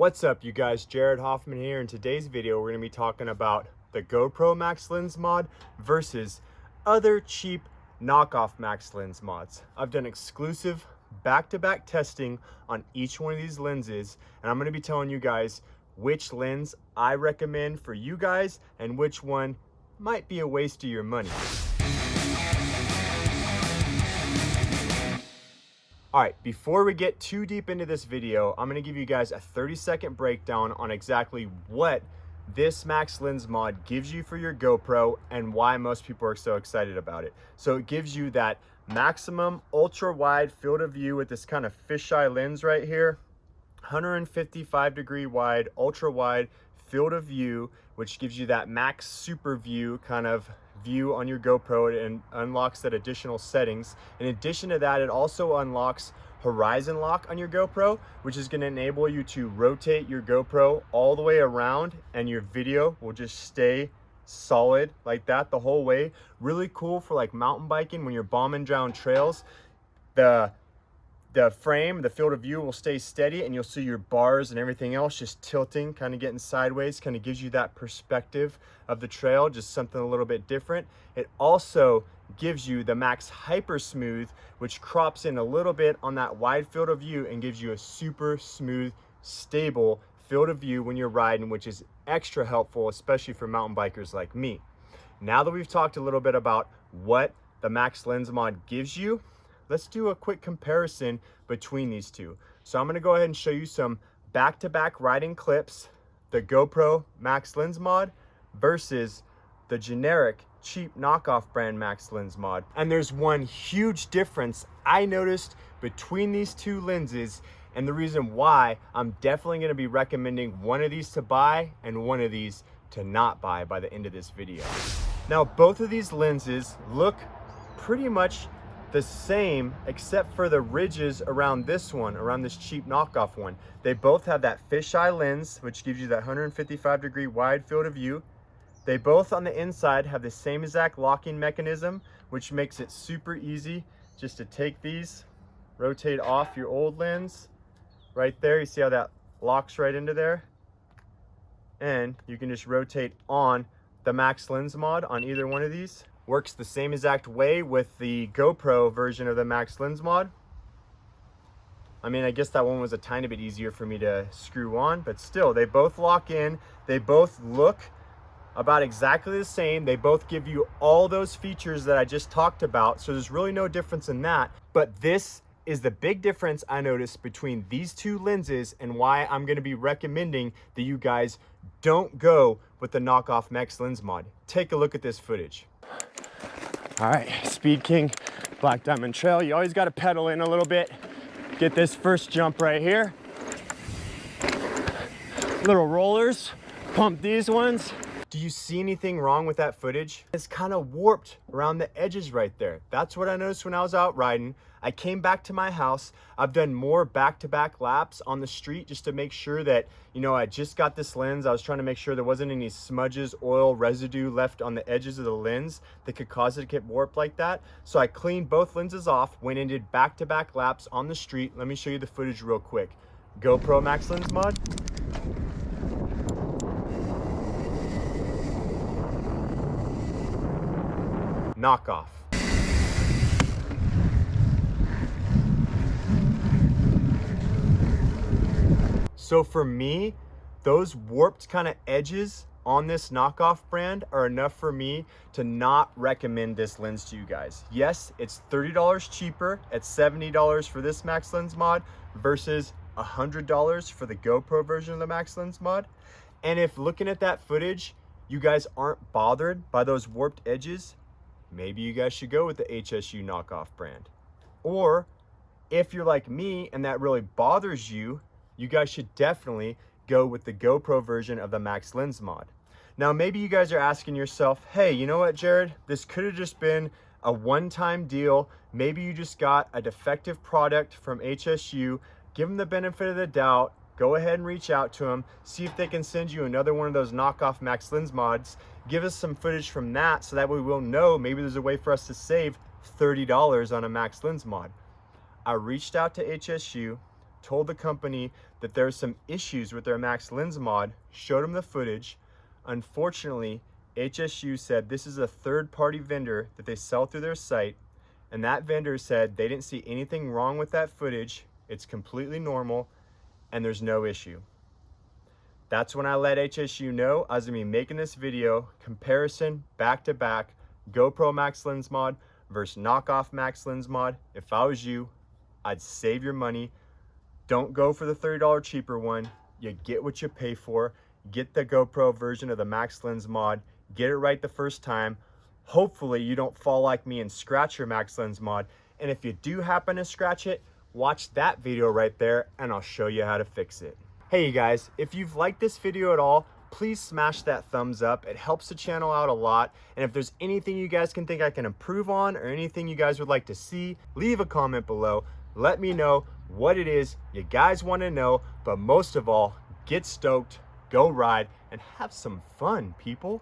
What's up, you guys? Jared Hoffman here. In today's video, we're going to be talking about the GoPro Max Lens Mod versus other cheap knockoff Max Lens Mods. I've done exclusive back-to-back testing on each one of these lenses, and I'm going to be telling you guys which lens I recommend for you guys and which one might be a waste of your money. All right, before we get too deep into this video, I'm gonna give you guys a 30-second breakdown on exactly what this Max Lens Mod gives you for your GoPro and why most people are so excited about it. So it gives you that maximum ultra wide field of view with this kind of fisheye lens right here, 155-degree wide, ultra wide field of view, which gives you that max super view kind of view on your GoPro and unlocks that additional settings. In addition to that, it also unlocks horizon lock on your GoPro, which is going to enable you to rotate your GoPro all the way around and your video will just stay solid like that the whole way. Really cool for like mountain biking when you're bombing down trails. The frame, the field of view will stay steady and you'll see your bars and everything else just tilting, kind of getting sideways, kind of gives you that perspective of the trail, just something a little bit different. It also gives you the Max HyperSmooth, which crops in a little bit on that wide field of view and gives you a super smooth, stable field of view when you're riding, which is extra helpful, especially for mountain bikers like me. Now that we've talked a little bit about what the Max Lens Mod gives you, let's do a quick comparison between these two. So I'm going to go ahead and show you some back-to-back riding clips, the GoPro Max Lens Mod versus the generic cheap knockoff brand Max Lens Mod. And there's one huge difference I noticed between these two lenses, and the reason why I'm definitely going to be recommending one of these to buy and one of these to not buy by the end of this video. Now, both of these lenses look pretty much the same except for the ridges around this one, around this cheap knockoff one. They both have that fisheye lens, which gives you that 155-degree wide field of view. They both on the inside have the same exact locking mechanism, which makes it super easy just to take these, rotate off your old lens right there. You see how that locks right into there? And you can just rotate on the Max Lens Mod on either one of these. Works the same exact way with the GoPro version of the Max Lens Mod. I mean, I guess that one was a tiny bit easier for me to screw on, but still, they both lock in. They both look about exactly the same. They both give you all those features that I just talked about, so there's really no difference in that. But this is the big difference I noticed between these two lenses and why I'm going to be recommending that you guys don't go with the knockoff Max Lens Mod. Take a look at this footage. All right, Speed King Black Diamond Trail. You always got to pedal in a little bit. Get this first jump right here. Little rollers, pump these ones. Do you see anything wrong with that footage? It's kind of warped around the edges right there. That's what I noticed when I was out riding. I came back to my house. I've done more back-to-back laps on the street just to make sure that, you know, I just got this lens. I was trying to make sure there wasn't any smudges, oil, residue left on the edges of the lens that could cause it to get warped like that. So I cleaned both lenses off, went and did back-to-back laps on the street. Let me show you the footage real quick. GoPro Max Lens Mod. Knockoff. So for me, those warped kind of edges on this knockoff brand are enough for me to not recommend this lens to you guys. Yes, it's $30 cheaper at $70 for this Max Lens Mod versus $100 for the GoPro version of the Max Lens Mod. And if looking at that footage, you guys aren't bothered by those warped edges, maybe you guys should go with the HSU knockoff brand. Or if you're like me and that really bothers you, you guys should definitely go with the GoPro version of the Max Lens Mod. Now, maybe you guys are asking yourself, hey, you know what, Jared? This could have just been a one-time deal. Maybe you just got a defective product from HSU. Give them the benefit of the doubt. Go ahead and reach out to them. See if they can send you another one of those knockoff Max Lens Mods. Give us some footage from that so that way we'll know maybe there's a way for us to save $30 on a Max Lens Mod. I reached out to HSU, told the company that there's some issues with their Max Lens Mod, showed them the footage. Unfortunately, HSU said this is a third-party vendor that they sell through their site, and that vendor said they didn't see anything wrong with that footage. It's completely normal, and there's no issue. That's when I let HSU know I was gonna be making this video comparison back to back, GoPro Max Lens Mod versus Knockoff Max Lens Mod. If I was you, I'd save your money. Don't go for the $30 cheaper one. You get what you pay for. Get the GoPro version of the Max Lens Mod. Get it right the first time. Hopefully you don't fall like me and scratch your Max Lens Mod. And if you do happen to scratch it, watch that video right there and I'll show you how to fix it. Hey you guys, if you've liked this video at all, please smash that thumbs up. It helps the channel out a lot. And if there's anything you guys can think I can improve on or anything you guys would like to see, leave a comment below. Let me know what it is you guys want to know. But most of all, get stoked, go ride, and have some fun, people.